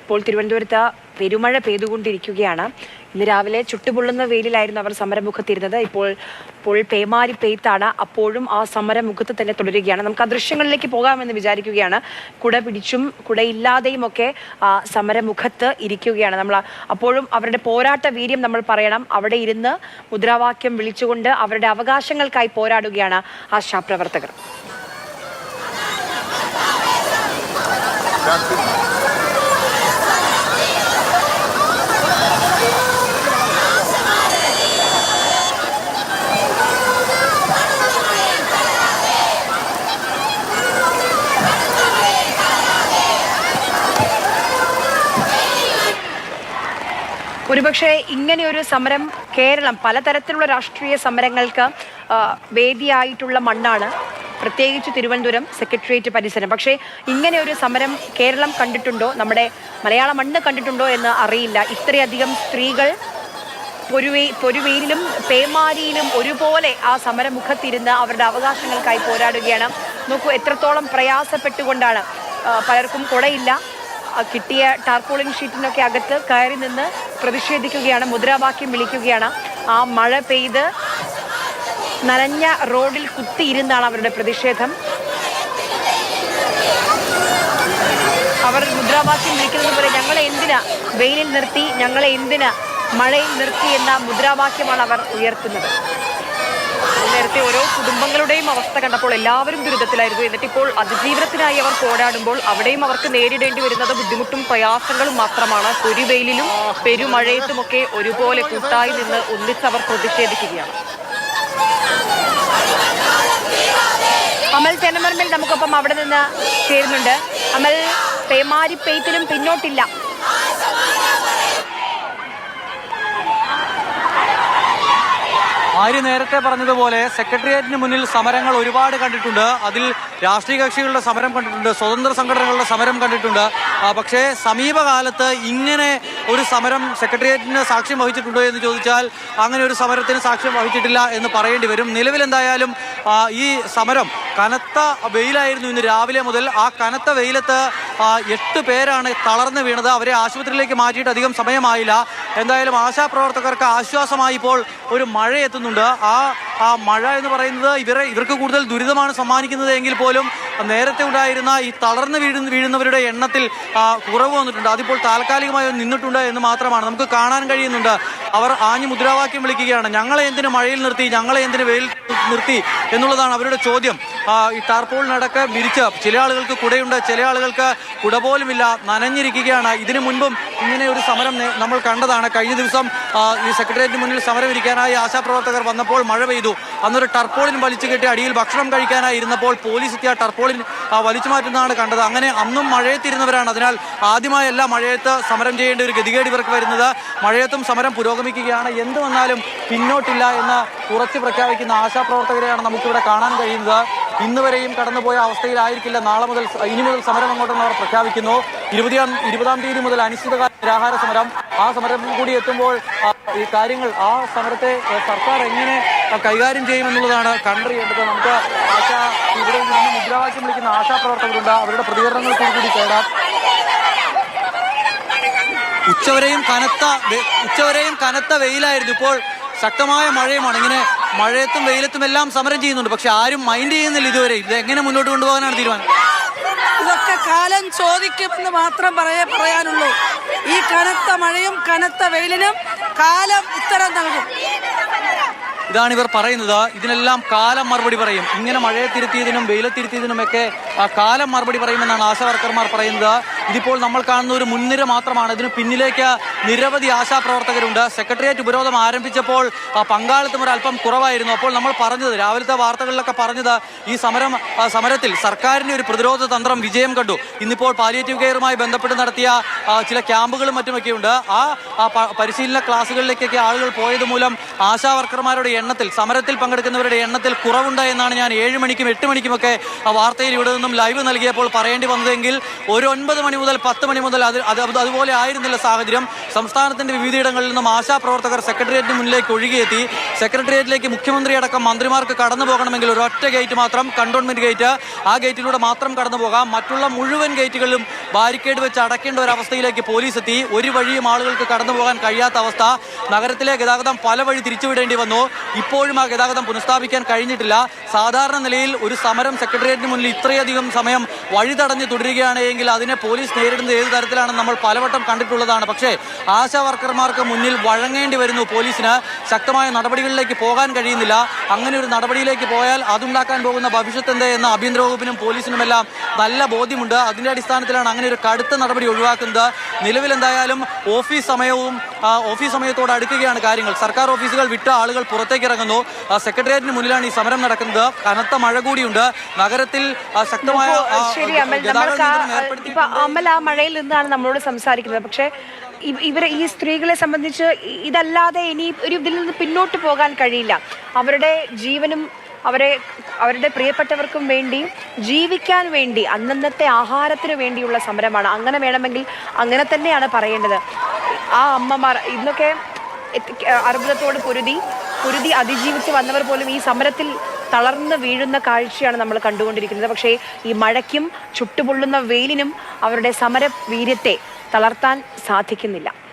ഇപ്പോൾ തിരുവനന്തപുരത്ത് പെരുമഴ പെയ്തുകൊണ്ടിരിക്കുകയാണ്. ഇന്ന് രാവിലെ ചുട്ടുപൊള്ളുന്ന വെയിലിലായിരുന്നു അവർ സമരമുഖത്തിരുന്നത്. ഇപ്പോൾ പേമാരി പെയ്ത്താണ്. അപ്പോഴും ആ സമരമുഖത്ത് തന്നെ തുടരുകയാണ്. നമുക്ക് ആ ദൃശ്യങ്ങളിലേക്ക് പോകാമെന്ന് വിചാരിക്കുകയാണ്. കുട പിടിച്ചും കുടയില്ലാതെയും ഒക്കെ സമരമുഖത്ത് ഇരിക്കുകയാണ്. നമ്മൾ അപ്പോഴും അവരുടെ പോരാട്ട വീര്യം നമ്മൾ പറയണം. അവിടെ ഇരുന്ന് മുദ്രാവാക്യം വിളിച്ചുകൊണ്ട് അവരുടെ അവകാശങ്ങൾക്കായി പോരാടുകയാണ് ആശാപ്രവർത്തകർ. ഒരുപക്ഷെ ഇങ്ങനെയൊരു സമരം കേരളം പലതരത്തിലുള്ള രാഷ്ട്രീയ സമരങ്ങൾക്ക് വേദിയായിട്ടുള്ള മണ്ണാണ്, പ്രത്യേകിച്ച് തിരുവനന്തപുരം സെക്രട്ടേറിയറ്റ് പരിസരം. പക്ഷേ ഇങ്ങനെ ഒരു സമരം കേരളം കണ്ടിട്ടുണ്ടോ, നമ്മുടെ മലയാള മണ്ണ് കണ്ടിട്ടുണ്ടോ എന്ന് അറിയില്ല. ഇത്രയധികം സ്ത്രീകൾ പൊരുവെയിലും പേമാരിയിലും ഒരുപോലെ ആ സമരമുഖത്തിരുന്ന് അവരുടെ അവകാശങ്ങൾക്കായി പോരാടുകയാണ്. നോക്കൂ, എത്രത്തോളം പ്രയാസപ്പെട്ടുകൊണ്ടാണ്. പലർക്കും കുടയില്ല, കിട്ടിയ ടാർപോളിൻ ഷീറ്റിനൊക്കെ അകത്ത് കയറി നിന്ന് പ്രതിഷേധിക്കുകയാണ്, മുദ്രാവാക്യം വിളിക്കുകയാണ്. ആ മഴ പെയ്ത് നനഞ്ഞ റോഡിൽ കുത്തിയിരുന്നാണ് അവരുടെ പ്രതിഷേധം. അവർ മുദ്രാവാക്യം വിളിക്കുന്നത് പോലെ ഞങ്ങളെ എന്തിനാ വെയിലിൽ നിർത്തി, ഞങ്ങളെ എന്തിനാ മഴയിൽ നിർത്തി എന്ന മുദ്രാവാക്യമാണ് അവർ ഉയർത്തുന്നത്. നേരത്തെ ഓരോ കുടുംബങ്ങളുടെയും അവസ്ഥ കണ്ടപ്പോൾ എല്ലാവരും ദുരിതത്തിലായിരുന്നു. എന്നിട്ടിപ്പോൾ അതിജീവനത്തിനായി അവർ പോരാടുമ്പോൾ അവിടെയും അവർക്ക് നേരിടേണ്ടി വരുന്നത് ബുദ്ധിമുട്ടും പ്രയാസങ്ങളും മാത്രമാണ്. പൊരുവെയിലും പെരുമഴയത്തുമൊക്കെ ഒരുപോലെ കൂട്ടായി നിന്ന് ഒന്നിച്ചവർ പ്രതിഷേധിക്കുകയാണ്. അമൽ തെനമർമൽ നമുക്കൊപ്പം അവിടെ നിന്ന് ചേരുന്നുണ്ട്. അമൽ, പേമാരി പെയ്ത്തിലും പിന്നോട്ടില്ല. ആര്യ നേരത്തെ പറഞ്ഞതുപോലെ സെക്രട്ടേറിയറ്റിന് മുന്നിൽ സമരങ്ങൾ ഒരുപാട് കണ്ടിട്ടുണ്ട്. അതിൽ രാഷ്ട്രീയ കക്ഷികളുടെ സമരം കണ്ടിട്ടുണ്ട്, സ്വതന്ത്ര സംഘടനകളുടെ സമരം കണ്ടിട്ടുണ്ട്. പക്ഷേ സമീപകാലത്ത് ഇങ്ങനെ ഒരു സമരം സെക്രട്ടേറിയറ്റിന് സാക്ഷ്യം വഹിച്ചിട്ടുണ്ടോ എന്ന് ചോദിച്ചാൽ അങ്ങനെ ഒരു സമരത്തിന് സാക്ഷ്യം വഹിച്ചിട്ടില്ല എന്ന് പറയേണ്ടി വരും. നിലവിൽ എന്തായാലും ഈ സമരം കനത്ത വെയിലായിരുന്നു ഇന്ന് രാവിലെ മുതൽ. ആ കനത്ത വെയിലത്ത് 8 പേരാണ് തളർന്നു വീണത്. അവരെ ആശുപത്രിയിലേക്ക് മാറ്റിയിട്ട് അധികം സമയമായില്ല. എന്തായാലും ആശാപ്രവർത്തകർക്ക് ആശ്വാസമായി ഇപ്പോൾ ഒരു മഴ എത്തുന്നുണ്ട്. ആ മഴ എന്ന് പറയുന്നത് ഇവർക്ക് കൂടുതൽ ദുരിതമാണ് സമ്മാനിക്കുന്നത് എങ്കിൽ പോലും നേരത്തെ ഉണ്ടായിരുന്ന ഈ തളർന്ന് വീഴുന്നവരുടെ എണ്ണത്തിൽ കുറവ് വന്നിട്ടുണ്ട്. അതിപ്പോൾ താൽക്കാലികമായി നിന്നിട്ടുണ്ട് എന്ന് മാത്രമാണ് നമുക്ക് കാണാൻ കഴിയുന്നുണ്ട്. അവർ ആഞ്ഞു മുദ്രാവാക്യം വിളിക്കുകയാണ്. ഞങ്ങളെ എന്തിന് മഴയിൽ നിർത്തി, ഞങ്ങളെ എന്തിന് വെയിൽ നിർത്തി എന്നുള്ളതാണ് അവരുടെ ചോദ്യം. ഈ ടാർപോളിനടക്ക വിരിച്ച് ചില ആളുകൾക്ക് കുടയുണ്ട്, ചില ആളുകൾക്ക് കുട പോലുമില്ല, നനഞ്ഞിരിക്കുകയാണ്. ഇതിനു മുൻപും ഇങ്ങനെ ഒരു സമരം നമ്മൾ കണ്ടതാണ്. കഴിഞ്ഞ ദിവസം ഈ സെക്രട്ടേറിയറ്റിന് മുന്നിൽ സമരം ഇരിക്കാനായി ആശാപ്രവർത്തകർ വന്നപ്പോൾ മഴ പെയ്തു. അന്നൊരു ടർപോളിൻ വലിച്ചു കെട്ടി അടിയിൽ ഭക്ഷണം കഴിക്കാനായി ഇരുന്നപ്പോൾ പോലീസ് എത്തിയ ടർപോളിൻ വലിച്ചു മാറ്റുന്നതാണ് കണ്ടത്. അങ്ങനെ അന്നും മഴയത്തിരുന്നവരാണ്. അതിനാൽ ആദ്യമായല്ല മഴയത്ത് സമരം ചെയ്യേണ്ട ഒരു ഗതികേട് ഇവർക്ക് വരുന്നത്. മഴയത്തും സമരം പുരോഗമിക്കുകയാണ്. എന്ത് വന്നാലും പിന്നോട്ടില്ല എന്ന് ഉറച്ചു പ്രഖ്യാപിക്കുന്ന ആശാപ്രവർത്തകരെയാണ് നമുക്കിവിടെ കാണാൻ കഴിയുന്നത്. ഇന്ന് വരെയും കടന്നുപോയ അവസ്ഥയിലായിരിക്കില്ല ഇനി മുതൽ സമരം അങ്ങോട്ടെന്ന് അവർ പ്രഖ്യാപിക്കുന്നു. 20-ാം തീയതി മുതൽ അനിശ്ചിതകാല നിരാഹാര സമരം. ആ സമരം കൂടി എത്തുമ്പോൾ ഈ കാര്യങ്ങൾ, ആ സമരത്തെ സർക്കാർ എങ്ങനെ കൈകാര്യം ചെയ്യുമെന്നുള്ളതാണ് കണ്ടറിയേണ്ടത്. നമുക്ക് ഇവിടെ നിന്ന് മുദ്രാവാക്യം വിളിക്കുന്ന ആശാപ്രവർത്തകരുണ്ട്. അവരുടെ പ്രതികരണങ്ങൾ കൂടി കേടാം. ഉച്ചവരെയും കനത്ത വെയിലായിരുന്നു. ഇപ്പോൾ ശക്തമായ മഴയുമാണ്. ഇങ്ങനെ മഴയത്തും വെയിലത്തും എല്ലാം സമരം ചെയ്യുന്നുണ്ട്. പക്ഷെ ആരും മൈൻഡ് ചെയ്യുന്നില്ല ഇതുവരെ. ഇത് എങ്ങനെ മുന്നോട്ട് കൊണ്ടുപോകാനാണ് തീരുമാനം? ഇതൊക്കെ കാലം ചോദിക്കുമെന്ന് മാത്രം പറയാനുള്ളൂ. ഈ കനത്ത മഴയും കനത്ത വെയിലിനും കാലം ഉത്തരം നൽകും. ഇതാണ് ഇവർ പറയുന്നത്. ഇതിനെല്ലാം കാലം മറുപടി പറയും. ഇങ്ങനെ മഴയത്തിരുത്തിയതിനും വെയിലത്തിരുത്തിയതിനുമൊക്കെ കാലം മറുപടി പറയുമെന്നാണ് ആശാവർക്കർമാർ പറയുന്നത്. ഇതിപ്പോൾ നമ്മൾ കാണുന്ന ഒരു മുൻനിര മാത്രമാണ്. ഇതിന് പിന്നിലേക്ക് നിരവധി ആശാപ്രവർത്തകരുണ്ട്. സെക്രട്ടേറിയറ്റ് ഉപരോധം ആരംഭിച്ചപ്പോൾ പങ്കാളിത്തം ഒരല്പം കുറവായിരുന്നു. അപ്പോൾ നമ്മൾ പറഞ്ഞത്, രാവിലത്തെ വാർത്തകളിലൊക്കെ പറഞ്ഞത്, ഈ സമരത്തിൽ സർക്കാരിന്റെ ഒരു പ്രതിരോധ തന്ത്രം വിജയം കണ്ടു. ഇന്നിപ്പോൾ പാലിയേറ്റീവ് കെയറുമായി ബന്ധപ്പെട്ട് നടത്തിയ ചില ക്യാമ്പുകളും മറ്റുമൊക്കെ ഉണ്ട്. ആ പരിശീലന ക്ലാസ്സുകളിലേക്കൊക്കെ ആളുകൾ പോയത് മൂലം ആശാവർക്കർമാരുടെ എണ്ണത്തിൽ, സമരത്തിൽ പങ്കെടുക്കുന്നവരുടെ എണ്ണത്തിൽ കുറവുണ്ട് എന്നാണ് ഞാൻ 7 മണിക്കും 8 മണിക്കുമൊക്കെ വാർത്തയിൽ ഇവിടെ നിന്നും ലൈവ് നൽകിയപ്പോൾ പറയേണ്ടി വന്നതെങ്കിൽ ഒരു 9 മണി മുതൽ 10 മണി മുതൽ അതുപോലെ ആയിരുന്നില്ല സാഹചര്യം. സംസ്ഥാനത്തിന്റെ വിവിധയിടങ്ങളിൽ നിന്നും ആശാപ്രവർത്തകർ സെക്രട്ടേറിയറ്റിന് മുന്നിലേക്ക് ഒഴുകിയെത്തി. സെക്രട്ടേറിയറ്റിലേക്ക് മുഖ്യമന്ത്രി അടക്കം മന്ത്രിമാർക്ക് കടന്നു പോകണമെങ്കിൽ ഒരൊറ്റ ഗേറ്റ് മാത്രം, കണ്ടോൺമെന്റ് ഗേറ്റ്, ആ ഗേറ്റിലൂടെ മാത്രം കടന്നു പോകാം. മറ്റുള്ള മുഴുവൻ ഗേറ്റുകളിലും ബാരിക്കേഡ് വെച്ച് അടയ്ക്കേണ്ട ഒരു അവസ്ഥയിലേക്ക് പോലീസ് എത്തി. ഒരു വഴിയും ആളുകൾക്ക് കടന്നു പോകാൻ കഴിയാത്ത അവസ്ഥ. നഗരത്തിലെ ഗതാഗതം പല വഴി തിരിച്ചുവിടേണ്ടി വന്നു. ഇപ്പോഴും ആ ഗതാഗതം പുനഃസ്ഥാപിക്കാൻ കഴിഞ്ഞിട്ടില്ല. സാധാരണ നിലയിൽ ഒരു സമരം സെക്രട്ടേറിയറ്റിന് മുന്നിൽ ഇത്രയധികം സമയം വഴി തടഞ്ഞ് തുടരുകയാണ് എങ്കിൽ അതിനെ പോലീസ് നേരിടുന്നത് ഏത് തരത്തിലാണെന്ന് നമ്മൾ പലവട്ടം കണ്ടിട്ടുള്ളതാണ്. പക്ഷേ ആശാ വർക്കർമാർക്ക് മുന്നിൽ വഴങ്ങേണ്ടി വരുന്നു പോലീസിന്. ശക്തമായ നടപടികളിലേക്ക് പോകാൻ കഴിയുന്നില്ല. അങ്ങനെ ഒരു നടപടിയിലേക്ക് പോയാൽ അതുണ്ടാക്കാൻ പോകുന്ന ഭവിഷ്യത്ത് എന്ത് എന്ന് ആഭ്യന്തര വകുപ്പിനും പോലീസിനുമെല്ലാം നല്ല ബോധ്യമുണ്ട്. അതിന്റെ അടിസ്ഥാനത്തിലാണ് അങ്ങനെ ഒരു കടുത്ത നടപടി ഒഴിവാക്കുന്നത്. നിലവിൽ എന്തായാലും ഓഫീസ് സമയത്തോട് അടുക്കുകയാണ് കാര്യങ്ങൾ. സർക്കാർ ഓഫീസുകൾ വിട്ട ആളുകൾ പുറത്തേക്ക് ഇറങ്ങുന്നു. സെക്രട്ടേറിയറ്റിന് മുന്നിലാണ് ഈ സമരം നടക്കുന്നത്. കനത്ത മഴ കൂടിയുണ്ട്. നഗരത്തിൽ ശക്തമായ ശരി അമൽ, ഇപ്പൊ അമൽ ആ മഴയിൽ നിന്നാണ് നമ്മളോട് സംസാരിക്കുന്നത്. പക്ഷേ ഈ സ്ത്രീകളെ സംബന്ധിച്ച് ഇതല്ലാതെ ഇനി ഒരു ഇതിൽ നിന്ന് പിന്നോട്ട് പോകാൻ കഴിയില്ല. അവരുടെ ജീവനും അവരുടെ പ്രിയപ്പെട്ടവർക്കും വേണ്ടി ജീവിക്കാൻ വേണ്ടി അന്നന്നത്തെ ആഹാരത്തിന് വേണ്ടിയുള്ള സമരമാണ്. അങ്ങനെ വേണമെങ്കിൽ അങ്ങനെ തന്നെയാണ് പറയേണ്ടത്. ആ അമ്മമാർ ഇന്നൊക്കെ അർബുദത്തോട് പൊരുതി അതിജീവിച്ച് വന്നവർ പോലും ഈ സമരത്തിൽ തളർന്ന് വീഴുന്ന കാഴ്ചയാണ് നമ്മൾ കണ്ടുകൊണ്ടിരിക്കുന്നത്. പക്ഷേ ഈ മഴയ്ക്കും ചുട്ടുപൊള്ളുന്ന വെയിലിനും അവരുടെ സമര വീര്യത്തെ തളർത്താൻ സാധിക്കുന്നില്ല.